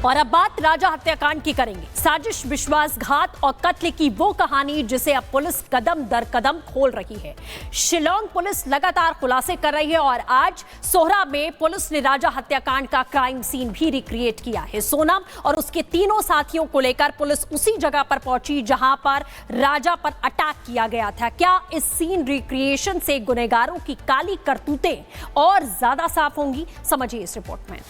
और अब बात राजा हत्याकांड की करेंगे। साजिश, विश्वासघात और कत्ल की वो कहानी जिसे अब पुलिस कदम दर कदम खोल रही है। शिलांग पुलिस लगातार खुलासे कर रही है और आज सोहरा में पुलिस ने राजा हत्याकांड का क्राइम सीन भी रिक्रिएट किया है। सोनम और उसके तीनों साथियों को लेकर पुलिस उसी जगह पर पहुंची जहां पर राजा पर अटैक किया गया था। क्या इस सीन रिक्रिएशन से गुनहगारों की काली करतूतें और ज्यादा साफ होंगी? समझिए इस रिपोर्ट में।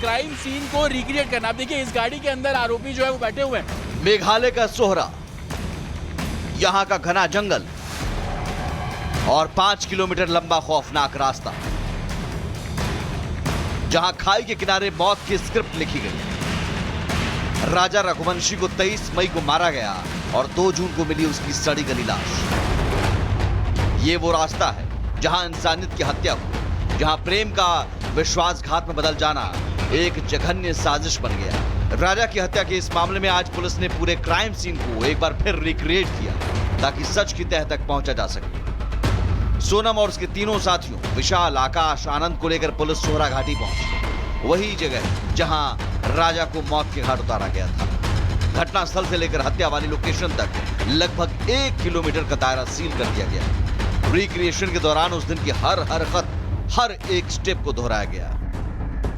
क्राइम सीन को रिक्रिएट करना। आप देखिए इस गाड़ी के अंदर आरोपी जो है वो बैठे हुए हैं। मेघालय का सोहरा, यहां का घना जंगल और 5 किलोमीटर लंबा खौफनाक रास्ता, जहां खाई के किनारे मौत की स्क्रिप्ट लिखी गई। राजा रघुवंशी को 23 मई को मारा गया और 2 जून को मिली उसकी सड़ी गली लाश। ये वो रास्ता है जहां इंसानियत की हत्या हुई, जहां प्रेम का विश्वासघात में बदल जाना एक जघन्य साजिश बन गया। राजा की हत्या के इस मामले में आज पुलिस ने पूरे क्राइम सीन को एक बार फिर रिक्रिएट किया ताकि सच की तह तक पहुंचा जा सके। सोनम और उसके तीनों साथियों विशाल, आकाश, आनंद को लेकर पुलिस सोहरा घाटी पहुंची। वही जगह जहां राजा को मौत के घाट उतारा गया था। घटनास्थल से लेकर हत्या वाली लोकेशन तक लगभग 1 किलोमीटर का दायरा सील कर दिया गया। रिक्रिएशन के दौरान उस दिन की हर हरकत, हर एक स्टेप को दोहराया गया।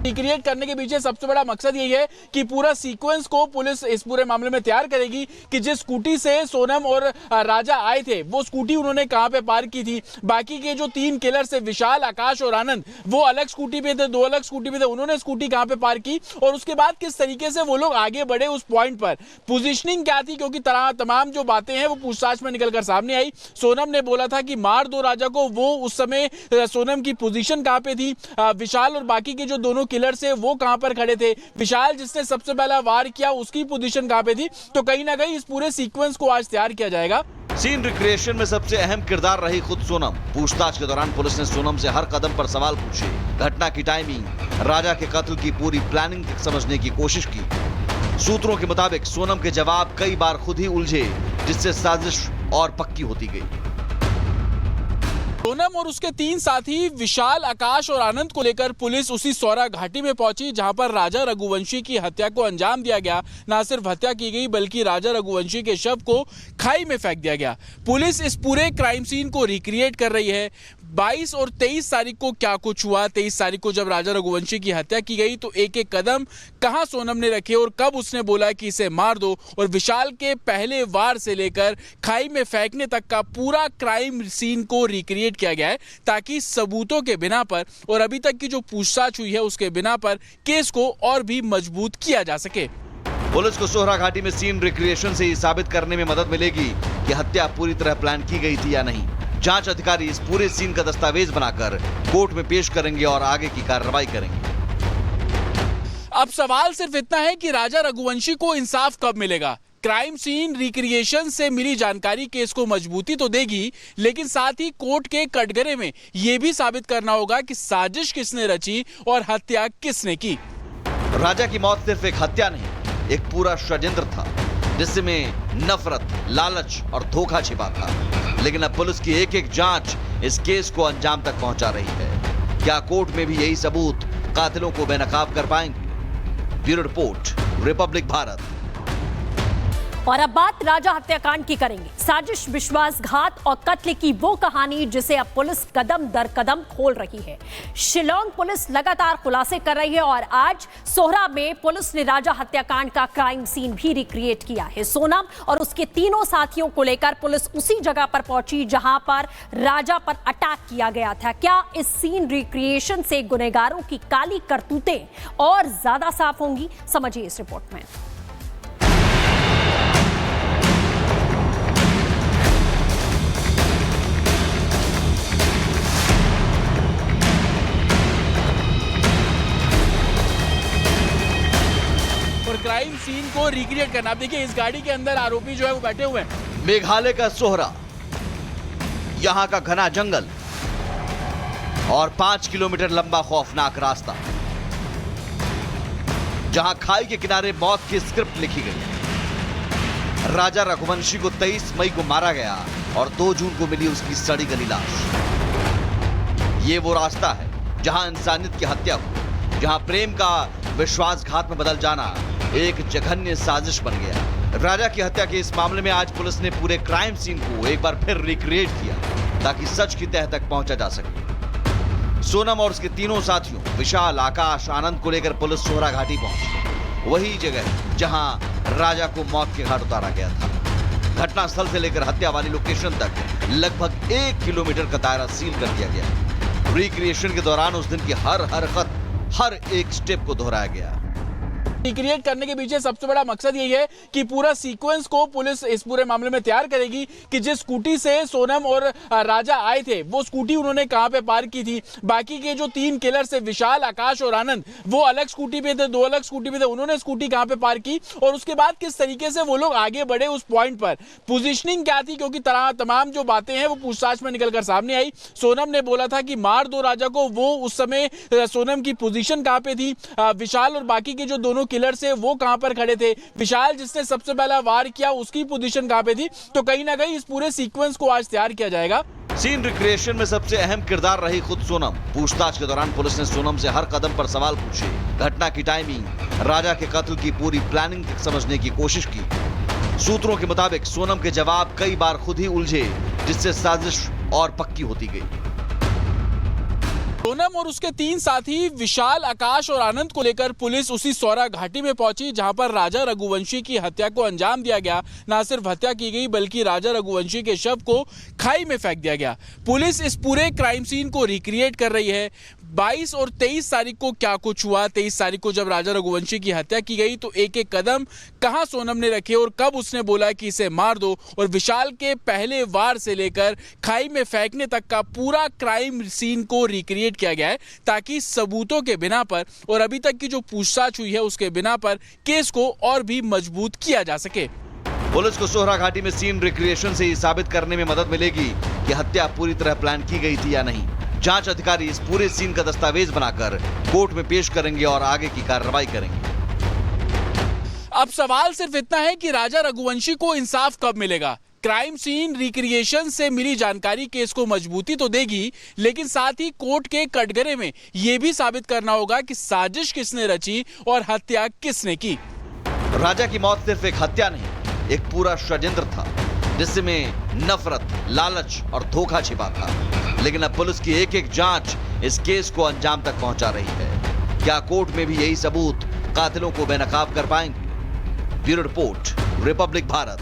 रिक्रिएट करने के पीछे सबसे बड़ा मकसद यही है कि पूरा सीक्वेंस को पुलिस इस पूरे मामले में तैयार करेगी कि जिस स्कूटी से सोनम और राजा आए थे वो स्कूटी उन्होंने कहां पे पार्क की थी। बाकी के जो 3 किलर से विशाल, आकाश और आनंद, वो अलग स्कूटी पे थे, 2 अलग स्कूटी पे थे। उन्होंने स्कूटी कहां पे पार्क की और उसके बाद किस तरीके से वो लोग आगे बढ़े उस पॉइंट पर, पोजिशनिंग क्या थी, क्योंकि तमाम जो बातें हैं वो पूछताछ में निकलकर सामने आई। सोनम ने बोला था कि मार दो राजा को। वो उस समय सोनम की पोजीशन कहां पे थी, विशाल और बाकी के जो दोनों किलर से वो कहां पर खड़े थे, विशाल जिसने सबसे पहला वार किया उसकी पोजीशन कहां पे थी। तो कहीं ना कहीं इस पूरे सीक्वेंस को आज तैयार किया जाएगा। सीन रिक्रिएशन में सबसे अहम किरदार रही खुद सोनम। पूछताछ के दौरान पुलिस ने सोनम से हर कदम पर सवाल पूछे, घटना की टाइमिंग, राजा के कत्ल की पूरी प्लानिंग तक समझने की कोशिश की। सूत्रों के मुताबिक सोनम के जवाब कई बार खुद ही उलझे, जिससे साजिश और पक्की होती गई। सोनम और उसके 3 साथी विशाल, आकाश और आनंद को लेकर पुलिस उसी सोहरा घाटी में पहुंची जहां पर राजा रघुवंशी की हत्या को अंजाम दिया गया। ना सिर्फ हत्या की गई बल्कि राजा रघुवंशी के शव को खाई में फेंक दिया गया। पुलिस इस पूरे क्राइम सीन को रिक्रिएट कर रही है। 22 और 23 तारीख को क्या कुछ हुआ, 23 तारीख को जब राजा रघुवंशी की हत्या की गई तो एक एक कदम कहां सोनम ने रखे और कब उसने बोला कि इसे मार दो, और विशाल के पहले वार से लेकर खाई में फेंकने तक का पूरा क्राइम सीन को रिक्रिएट किया गया है ताकि सबूतों के बिना पर और अभी तक की जो पूछताछ हुई है उसके बिना पर केस को और भी मजबूत किया जा सके। पुलिस को सोहरा घाटी में सीन रिक्रिएशन से ये साबित करने में मदद मिलेगी कि हत्या पूरी तरह प्लान की गई थी या नहीं। जांच अधिकारी इस पूरे सीन का दस्तावेज बनाकर कोर्ट में पेश करेंगे और आगे की कार्रवाई करेंगे। अब सवाल सिर्फ इतना है कि राजा रघुवंशी को इंसाफ कब मिलेगा। क्राइम सीन रिक्रिएशन से मिली जानकारी केस को मजबूती तो देगी, लेकिन साथ ही कोर्ट के कटघरे में यह भी साबित करना होगा कि साजिश किसने रची और हत्या किसने की। राजा की मौत सिर्फ एक हत्या नहीं, एक पूरा षड्यंत्र था जिसमें नफरत, लालच और धोखा छिपा था। लेकिन अब पुलिस की एक एक जांच इस केस को अंजाम तक पहुंचा रही है। क्या कोर्ट में भी यही सबूत कातिलों को बेनकाब कर पाएंगे? Bureau report, Republic Bharat. और अब बात राजा हत्याकांड की करेंगे। साजिश, विश्वासघात और कत्ल की वो कहानी जिसे अब पुलिस कदम दर कदम खोल रही है। शिलांग पुलिस लगातार खुलासे कर रही है और आज सोहरा में पुलिस ने राजा हत्याकांड का क्राइम सीन भी रिक्रिएट किया है। सोनम और उसके तीनों साथियों को लेकर पुलिस उसी जगह पर पहुंची जहां पर राजा पर अटैक किया गया था। क्या इस सीन रिक्रिएशन से गुनहगारों की काली करतूतें और ज्यादा साफ होंगी? समझिए इस रिपोर्ट में। क्राइम सीन को रिक्रिएट करना। आप देखिए इस गाड़ी के अंदर आरोपी जो है वो बैठे हुए हैं। मेघालय का सोहरा, यहां का घना जंगल और 5 किलोमीटर लंबा खौफनाक रास्ता, जहां खाई के किनारे मौत की स्क्रिप्ट लिखी गई। राजा रघुवंशी को 23 मई को मारा गया और 2 जून को मिली उसकी सड़ी गली लाश। ये वो रास्ता है जहां इंसानियत की हत्या हुई, जहां प्रेम का विश्वासघात में बदल जाना एक जघन्य साजिश बन गया। राजा की हत्या के इस मामले में आज पुलिस ने पूरे क्राइम सीन को एक बार फिर रिक्रिएट किया ताकि सच की तह तक पहुंचा जा सके। सोनम और उसके तीनों साथियों विशाल, आकाश, आनंद को लेकर पुलिस सोहरा घाटी पहुंची, वही जगह जहां राजा को मौत के घाट उतारा गया था। घटनास्थल से लेकर हत्या वाली लोकेशन तक लगभग 1 किलोमीटर का दायरा सील कर दिया गया। रिक्रिएशन के दौरान उस दिन की हर हरकत, हर एक स्टेप को दोहराया गया। रिक्रिएट करने के पीछे सबसे बड़ा मकसद यही है कि पूरा सीक्वेंस को पुलिस इस पूरे मामले में तैयार करेगी कि जिस स्कूटी से सोनम और राजा आए थे वो स्कूटी उन्होंने कहां पे पार्क की थी। बाकी के जो 3 किलर से विशाल, आकाश और आनंद, वो अलग स्कूटी पे थे, 2 अलग स्कूटी पे थे, उन्होंने स्कूटी कहां पे पार्क की और उसके बाद किस तरीके से वो लोग आगे बढ़े उस पॉइंट पर, पोजीशनिंग क्या थी, क्योंकि तमाम जो बातें हैं वो पूछताछ में निकलकर सामने आई। सोनम ने बोला था कि मार दो राजा को, वो उस समय सोनम की पोजीशन कहां पे थी, विशाल और बाकी के जो दोनों किलर से वो कहां पर खड़े थे, विशाल जिसने सबसे पहला वार किया उसकी पोजीशन कहां पे थी। तो कहीं ना कहीं इस पूरे सीक्वेंस को आज तैयार किया जाएगा। सीन रिक्रिएशन में सबसे अहम किरदार रही खुद सोनम। पूछताछ के दौरान पुलिस ने सोनम से हर कदम पर सवाल पूछे, घटना की टाइमिंग, राजा के कत्ल की पूरी प्लानिंग तक समझने की कोशिश की। सूत्रों के मुताबिक सोनम के जवाब कई बार खुद ही उलझे, जिससे साजिश और पक्की होती गई। सोनम और उसके 3 साथी विशाल, आकाश और आनंद को लेकर पुलिस उसी सौरा घाटी में पहुंची जहां पर राजा रघुवंशी की हत्या को अंजाम दिया गया। ना सिर्फ हत्या की गई बल्कि राजा रघुवंशी के शव को खाई में फेंक दिया गया। पुलिस इस पूरे क्राइम सीन को रिक्रिएट कर रही है। 22 और 23 तारीख को क्या कुछ हुआ, 23 तारीख को जब राजा रघुवंशी की हत्या की गई तो एक एक कदम कहां सोनम ने रखे और कब उसने बोला कि इसे मार दो, और विशाल के पहले वार से लेकर खाई में फेंकने तक का पूरा क्राइम सीन को रिक्रिएट किया गया है ताकि सबूतों के बिना पर और अभी तक की जो पूछताछ हुई है उसके बिना पर केस को और भी मजबूत किया जा सके। पुलिस को सोहरा घाटी में सीन रिक्रिएशन से ये साबित करने में मदद मिलेगी कि हत्या पूरी तरह प्लान की गई थी या नहीं। जांच अधिकारी इस पूरे सीन का दस्तावेज बनाकर कोर्ट में पेश करेंगे और आगे की कार्रवाई करेंगे। अब सवाल सिर्फ इतना है कि राजा रघुवंशी को इंसाफ कब मिलेगा। क्राइम सीन रिक्रिएशन से मिली जानकारी केस को मजबूती तो देगी, लेकिन साथ ही कोर्ट के कटघरे में यह भी साबित करना होगा कि साजिश किसने रची और हत्या किसने की। राजा की मौत सिर्फ एक हत्या नहीं, एक पूरा षड्यंत्र था जिसमें नफरत, लालच और धोखा छिपा था। लेकिन अब पुलिस की एक एक जांच इस केस को अंजाम तक पहुंचा रही है। क्या कोर्ट में भी यही सबूत कातिलों को बेनकाब कर पाएंगे? Bureau report, Republic Bharat.